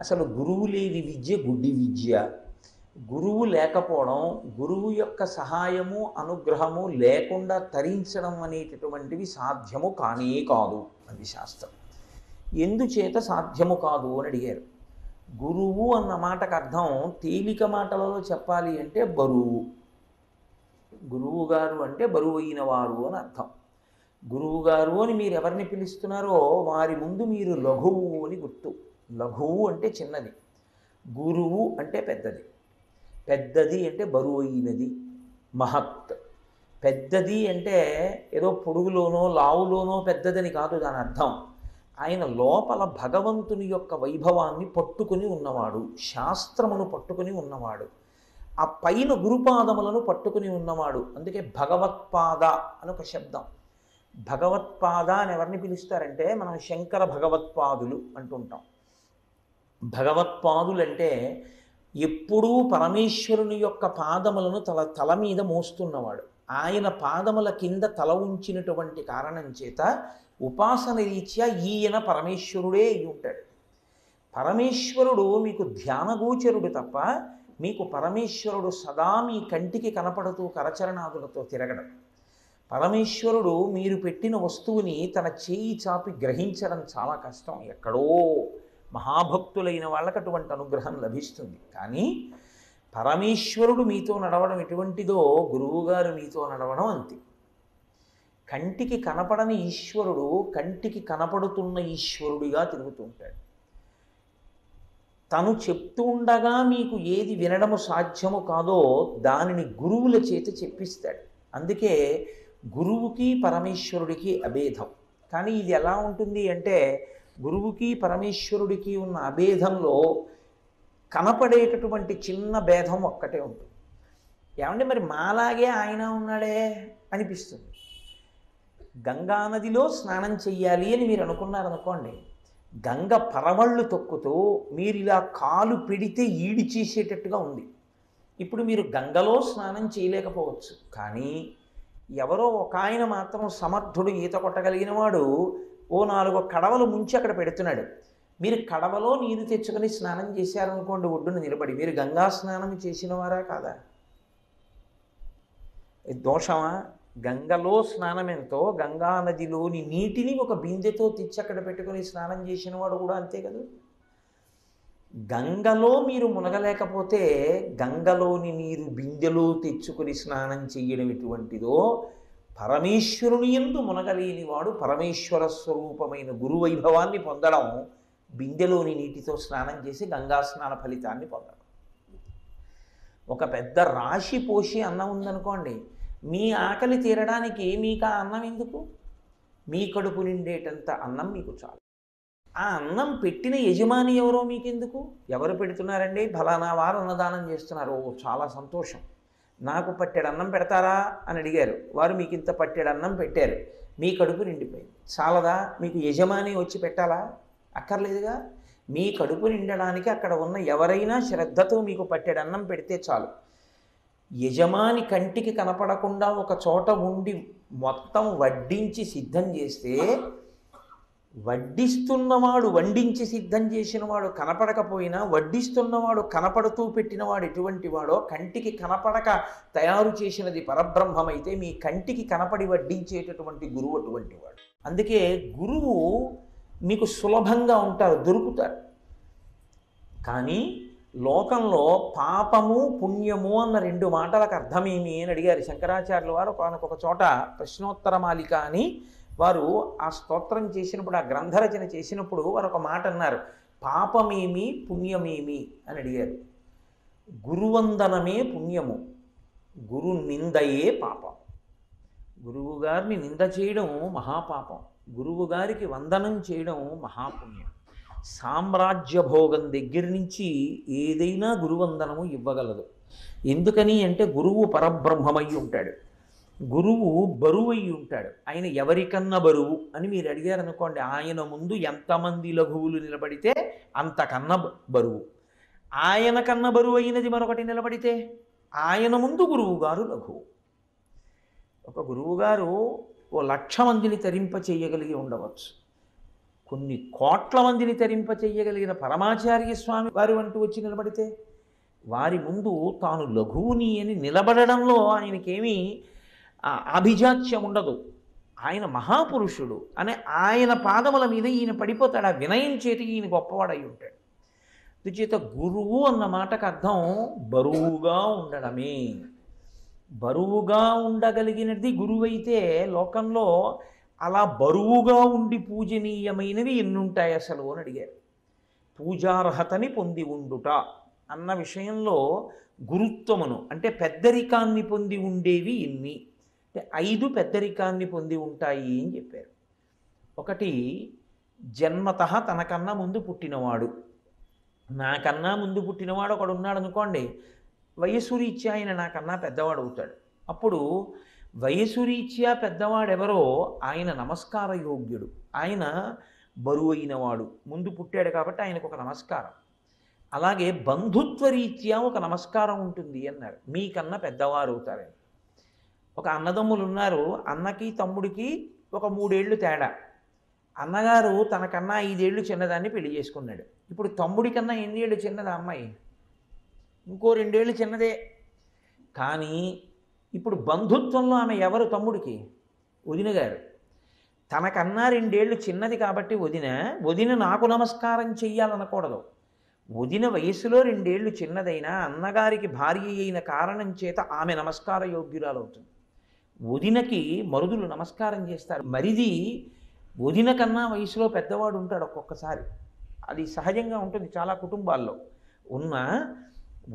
అసలు గురువు లేని విద్య గుడ్డి విద్య. గురువు లేకపోవడం, గురువు యొక్క సహాయము అనుగ్రహము లేకుండా తరించడం అనేటటువంటివి సాధ్యము కానే కాదు. అది శాస్త్రం. ఎందుచేత సాధ్యము కాదు అని అడిగారు. గురువు అన్న మాటకు అర్థం తేలిక మాటలలో చెప్పాలి అంటే బరువు. గురువు గారు అంటే బరువు అయిన వారు అని అర్థం. గురువు గారు అని మీరు ఎవరిని పిలుస్తున్నారో వారి ముందు మీరు లఘువు అని గుర్తు. లఘువు అంటే చిన్నది, గురువు అంటే పెద్దది. పెద్దది అంటే బరువు అయినది, మహత్. పెద్దది అంటే ఏదో పొడుగులోనో లావులోనో పెద్దదని కాదు దాని అర్థం. ఆయన లోపల భగవంతుని యొక్క వైభవాన్ని పట్టుకుని ఉన్నవాడు, శాస్త్రమును పట్టుకుని ఉన్నవాడు, ఆ పైన గురుపాదములను పట్టుకుని ఉన్నవాడు. అందుకే భగవత్పాద అని ఒక శబ్దం. భగవత్పాద అని ఎవరిని పిలుస్తారంటే మనం శంకర భగవత్పాదులు అంటుంటాం. భగవత్పాదులంటే ఎప్పుడూ పరమేశ్వరుని యొక్క పాదములను తల మీద మోస్తున్నవాడు. ఆయన పాదముల కింద తల ఉంచినటువంటి కారణం చేత ఉపాసన రీత్యా ఈయన పరమేశ్వరుడే అయి ఉంటాడు. పరమేశ్వరుడు మీకు ధ్యానగోచరుడు తప్ప మీకు పరమేశ్వరుడు సదా మీ కంటికి కనపడుతూ కరచరణాదులతో తిరగడం. పరమేశ్వరుడు మీరు పెట్టిన వస్తువుని తన చేయి చాపి గ్రహించడం చాలా కష్టం. ఎక్కడో మహాభక్తులైన వాళ్ళకి అటువంటి అనుగ్రహం లభిస్తుంది. కానీ పరమేశ్వరుడు మీతో నడవడం ఎటువంటిదో గురువుగారు మీతో నడవడం అంతే. కంటికి కనపడని ఈశ్వరుడు కంటికి కనపడుతున్న ఈశ్వరుడిగా తిరుగుతూ ఉంటాడు. తను చెప్తూ ఉండగా మీకు ఏది వినడము సాధ్యము కాదో దానిని గురువుల చేత చెప్పిస్తాడు. అందుకే గురువుకి పరమేశ్వరుడికి అభేదం. కానీ ఇది ఎలా ఉంటుంది అంటే గురువుకి పరమేశ్వరుడికి ఉన్న అభేదంలో కనపడేటటువంటి చిన్న భేదం ఒక్కటే ఉంటుంది. ఏమంటే మరి మాలాగే ఆయన ఉన్నాడే అనిపిస్తుంది. గంగానదిలో స్నానం చెయ్యాలి అని మీరు అనుకున్నారనుకోండి, గంగ పరవళ్ళు తొక్కుతూ మీరు ఇలా కాలు పెడితే ఈడి చేసేటట్టుగా ఉంది. ఇప్పుడు మీరు గంగలో స్నానం చేయలేకపోవచ్చు, కానీ ఎవరో ఒక ఆయన మాత్రం సమర్థుడు, ఈత కొట్టగలిగిన వాడు ఓ 4 కడవలు ముంచి అక్కడ పెడుతున్నాడు. మీరు కడవలో నీరు తెచ్చుకొని స్నానం చేశారనుకోండి, ఒడ్డున నిలబడి మీరు గంగా స్నానం చేసిన వారా కాదా? దోషమా? గంగలో స్నానం ఎంతో గంగా నదిలోని నీటిని ఒక బిందెతో తెచ్చి అక్కడ పెట్టుకొని స్నానం చేసిన వాడు కూడా అంతే కదా. గంగలో మీరు మునగలేకపోతే గంగలోని నీరు బిందెలో తెచ్చుకొని స్నానం చెయ్యడం ఎటువంటిదో, పరమేశ్వరుని యందు మునగలేని వాడు పరమేశ్వర స్వరూపమైన గురువైభవాన్ని పొందడం, బిందెలోని నీటితో స్నానం చేసి గంగా స్నాన ఫలితాన్ని పొందడం. ఒక పెద్ద రాశి పోసి అన్నం ఉందనుకోండి, మీ ఆకలి తీరడానికి మీకు ఆ అన్నం ఎందుకు? మీ కడుపు నిండేటంత అన్నం మీకు చాలు. ఆ అన్నం పెట్టిన యజమాని ఎవరో మీకెందుకు? ఎవరు పెడుతున్నారండి? ఫలానా వారు అన్నదానం చేస్తున్నారు, ఓ చాలా సంతోషం, నాకు పట్టెడు అన్నం పెడతారా అని అడిగారు, వారు మీకు ఇంత పట్టెడు అన్నం పెట్టారు, మీ కడుపు నిండిపోయింది. చాలదా? మీకు యజమాని వచ్చి పెట్టాలా? అక్కర్లేదుగా. మీ కడుపు నిండడానికి అక్కడ ఉన్న ఎవరైనా శ్రద్ధతో మీకు పట్టెడు అన్నం పెడితే చాలు. యజమాని కంటికి కనపడకుండా ఒక చోట ఉండి మొత్తం వడ్డించి సిద్ధం చేస్తే, వడ్డిస్తున్నవాడు వండించి సిద్ధం చేసినవాడు కనపడకపోయినా వడ్డిస్తున్నవాడు కనపడుతూ పెట్టినవాడు ఎటువంటి వాడో, కంటికి కనపడక తయారు చేసినది పరబ్రహ్మమైతే మీ కంటికి కనపడి వడ్డించేటటువంటి గురువు అటువంటి వాడు. అందుకే గురువు మీకు సులభంగా ఉంటారు, దొరుకుతారు. కానీ లోకంలో పాపము పుణ్యము అన్న 2 మాటలకు అర్థమేమి అని అడిగారు శంకరాచార్యుల వారు. ఒక చోట ప్రశ్నోత్తర మాలిక అని వారు ఆ స్తోత్రం చేసినప్పుడు, ఆ గ్రంథరచన చేసినప్పుడు వారు ఒక మాట అన్నారు, పాపమేమి పుణ్యమేమి అని అడిగారు. గురువందనమే పుణ్యము, గురు నిందయే పాపం. గురువు గారిని నింద చేయడం మహాపాపం, గురువు గారికి వందనం చేయడం మహాపుణ్యం. సామ్రాజ్య భోగం దగ్గర నుంచి ఏదైనా గురువందనము ఇవ్వగలదు. ఎందుకని అంటే గురువు పరబ్రహ్మమై ఉంటాడు, గురువు బరువు అయి ఉంటాడు. ఆయన ఎవరికన్నా బరువు అని మీరు అడిగారనుకోండి, ఆయన ముందు ఎంతమంది లఘువులు నిలబడితే అంతకన్నా బరువు. ఆయన కన్నా బరువు అయినది మరొకటి నిలబడితే ఆయన ముందు గురువుగారు లఘువు. ఒక గురువుగారు ఓ 1,00,000 మందిని తరింప చేయగలిగి ఉండవచ్చు, కొన్ని కోట్ల మందిని తరింప చెయ్యగలిగిన పరమాచార్య స్వామి వారు అంటూ వచ్చి నిలబడితే వారి ముందు తాను లఘువుని అని నిలబడడంలో ఆయనకేమీ అభిజాత్యం ఉండదు. ఆయన మహాపురుషుడు అనే ఆయన పాదముల మీద ఈయన పడిపోతాడు. ఆ వినయం చేతి ఈయన గొప్పవాడై ఉంటాడు. అందుచేత గురువు అన్న మాటకు అర్థం బరువుగా ఉండడమే. బరువుగా ఉండగలిగినది గురువైతే లోకంలో అలా బరువుగా ఉండి పూజనీయమైనవి ఎన్నుంటాయి అసలు అని అడిగారు. పూజార్హతని పొంది ఉండుట అన్న విషయంలో గురుత్వమును అంటే పెద్దరికాన్ని పొంది ఉండేవి ఎన్ని అంటే 5 పెద్దరికాన్ని పొంది ఉంటాయి అని చెప్పారు. ఒకటి, జన్మత తనకన్నా ముందు పుట్టినవాడు. నాకన్నా ముందు పుట్టినవాడు ఒకడు ఉన్నాడు అనుకోండి, వయసు రీత్యా ఆయన నాకన్నా పెద్దవాడు అవుతాడు. అప్పుడు వయసు రీత్యా పెద్దవాడెవరో ఆయన నమస్కార యోగ్యుడు. ఆయన బరువైనవాడు, ముందు పుట్టాడు కాబట్టి ఆయనకు ఒక నమస్కారం. అలాగే బంధుత్వ రీత్యా ఒక నమస్కారం ఉంటుంది అన్నారు, మీకన్నా పెద్దవారు అవుతారని. ఒక అన్నదమ్ములు ఉన్నారు, అన్నకి తమ్ముడికి ఒక 3 ఏళ్ళు తేడా. అన్నగారు తనకన్నా 5 ఏళ్ళు చిన్నదాన్ని పెళ్లి చేసుకున్నాడు. ఇప్పుడు తమ్ముడి కన్నా ఎన్ని ఏళ్ళు చిన్నదా అమ్మాయి? ఇంకో 2 ఏళ్ళు చిన్నదే. కానీ ఇప్పుడు బంధుత్వంలో ఆమె ఎవరు తమ్ముడికి? వదిన గారు. తనకన్నా 2 ఏళ్ళు చిన్నది కాబట్టి వదిన నాకు నమస్కారం చెయ్యాలనకూడదు. వదిన వయసులో 2 ఏళ్ళు చిన్నదైనా అన్నగారికి భార్య అయిన కారణం చేత ఆమె నమస్కార యోగ్యురాలవుతుంది. వదినకి మరుదులు నమస్కారం చేస్తారు. మరిది వదిన కన్నా వయసులో పెద్దవాడు ఉంటాడు ఒక్కొక్కసారి. అది సహజంగా ఉంటుంది చాలా కుటుంబాల్లో. ఉన్న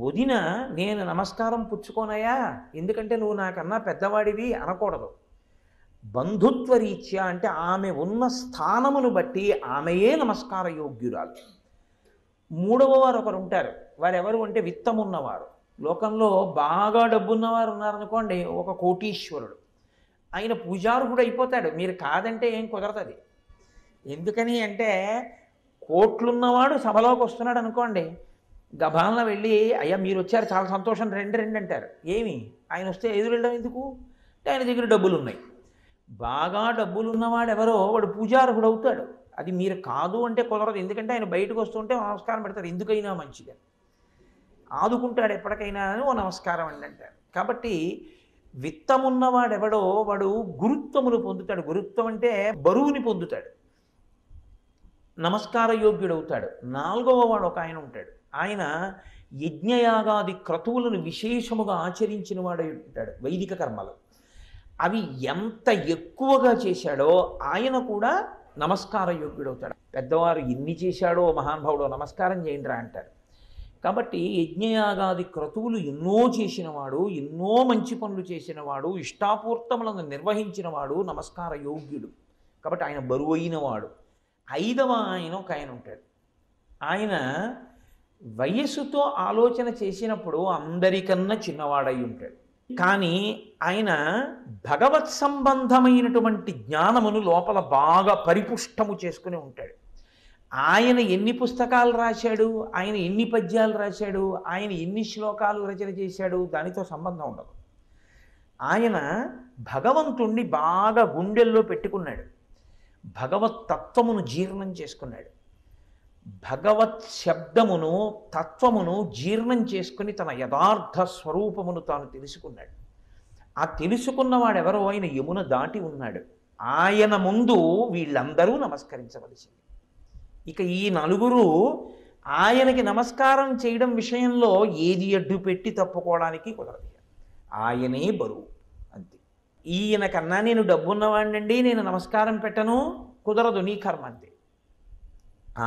వదిన నేను నమస్కారం పుచ్చుకోనయా ఎందుకంటే నువ్వు నాకన్నా పెద్దవాడివి అనకూడదు. బంధుత్వ రీత్యా అంటే ఆమె ఉన్న స్థానమును బట్టి ఆమెయే నమస్కార యోగ్యురాలు. 3వ వారు ఒకరు ఉంటారు. వారెవరు అంటే విత్తమున్నవారు. లోకంలో బాగా డబ్బున్నవారు ఉన్నారనుకోండి, ఒక కోటీశ్వరుడు, ఆయన పూజార్హుడు అయిపోతాడు. మీరు కాదంటే ఏం కుదరదు. ఎందుకని అంటే కోట్లున్నవాడు సభలోకి వస్తున్నాడు అనుకోండి, గభాలను వెళ్ళి అయ్యా మీరు వచ్చారు చాలా సంతోషం రండి అంటారు. ఏమి ఆయన వస్తే ఎదురు వెళ్ళడం ఎందుకు అంటే ఆయన దగ్గర డబ్బులు ఉన్నాయి. బాగా డబ్బులు ఉన్నవాడు ఎవరో వాడు పూజార్హుడు అవుతాడు. అది మీరు కాదు అంటే కుదరదు. ఎందుకంటే ఆయన బయటకు వస్తుంటే నమస్కారం పెడతారు, ఎందుకైనా మంచిగా ఆదుకుంటాడు ఎప్పటికైనా అని ఓ నమస్కారం అండి అంటారు. కాబట్టి విత్తమున్నవాడెవడో వాడు గురుత్వమును పొందుతాడు. గురుత్వం అంటే బరువుని పొందుతాడు, నమస్కార యోగ్యుడవుతాడు. 4వ వాడు ఒక ఆయన ఉంటాడు. ఆయన యజ్ఞయాగాది క్రతువులను విశేషముగా ఆచరించిన వాడై ఉంటాడు. వైదిక కర్మలు అవి ఎంత ఎక్కువగా చేశాడో ఆయన కూడా నమస్కార యోగ్యుడవుతాడు. పెద్దవారు ఎన్ని చేశాడో మహానుభావుడో నమస్కారం చేయండిరా అంటారు. కాబట్టి యజ్ఞయాగాది క్రతువులు ఎన్నో చేసినవాడు, ఎన్నో మంచి పనులు చేసినవాడు, ఇష్టాపూర్తములను నిర్వహించినవాడు నమస్కార యోగ్యుడు. కాబట్టి ఆయన బరువైనవాడు. 5వ ఆయన ఒక ఆయన ఉంటాడు. ఆయన వయస్సుతో ఆలోచన చేసినప్పుడు అందరికన్నా చిన్నవాడై ఉంటాడు. కానీ ఆయన భగవత్ సంబంధమైనటువంటి జ్ఞానమును లోపల బాగా పరిపుష్టము చేసుకుని ఉంటాడు. ఆయన ఎన్ని పుస్తకాలు రాశాడు, ఆయన ఎన్ని పద్యాలు రాశాడు, ఆయన ఎన్ని శ్లోకాలు రచన చేశాడు దానితో సంబంధం ఉండదు. ఆయన భగవంతుణ్ణి బాగా గుండెల్లో పెట్టుకున్నాడు. భగవత్ తత్వమును జీర్ణం చేసుకున్నాడు. భగవత్ శబ్దమును తత్వమును జీర్ణం చేసుకుని తన యథార్థ స్వరూపమును తాను తెలుసుకున్నాడు. ఆ తెలుసుకున్నవాడెవరో ఆయన యమున దాటి ఉన్నాడు. ఆయన ముందు వీళ్ళందరూ నమస్కరించవలసింది. ఇక ఈ 4 ఆయనకి నమస్కారం చేయడం విషయంలో ఏది అడ్డు పెట్టి తప్పుకోవడానికి కుదరదు. ఆయనే బరువు అంతే. ఈయన కన్నా నేను డబ్బున్నవాడినండి నేను నమస్కారం పెట్టను కుదరదు, నీ కర్మ అంతే.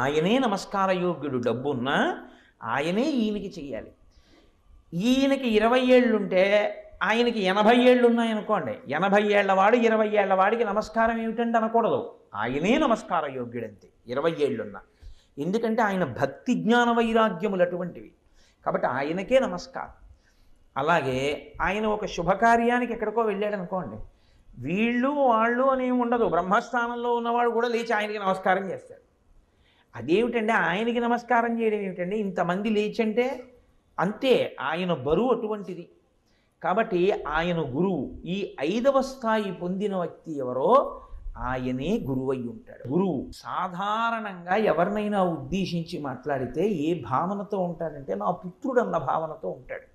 ఆయనే నమస్కార యోగ్యుడు. డబ్బున్నా ఆయనే ఈయనకి చెయ్యాలి. ఈయనకి 20 ఏళ్ళుంటే ఆయనకి 80 ఏళ్ళు ఉన్నాయనుకోండి, 80 ఏళ్ల వాడు 20 ఏళ్ల వాడికి నమస్కారం ఏమిటంటే అనకూడదు. ఆయనే నమస్కార యోగ్యుడంతే 20 ఏళ్ళున్నా. ఎందుకంటే ఆయన భక్తి జ్ఞాన వైరాగ్యములు అటువంటివి. కాబట్టి ఆయనకే నమస్కారం. అలాగే ఆయన ఒక శుభకార్యానికి ఎక్కడికో వెళ్ళాడు అనుకోండి, వీళ్ళు వాళ్ళు అనేమి ఉండదు. బ్రహ్మస్థానంలో ఉన్నవాడు కూడా లేచి ఆయనకి నమస్కారం చేస్తాడు. అదేమిటండి ఆయనకి నమస్కారం చేయడం ఏమిటండి, ఇంతమంది లేచంటే అంతే. ఆయన బరువు అటువంటిది. కాబట్టి ఆయన గురువు. ఈ 5వ స్థాయి పొందిన వ్యక్తి ఎవరో ఆయనే గురువై ఉంటాడు. గురువు సాధారణంగా ఎవరినైనా ఉద్దేశించి మాట్లాడితే ఏ భావనతో ఉంటాడంటే నా పుత్రుడు అన్న భావనతో ఉంటాడు.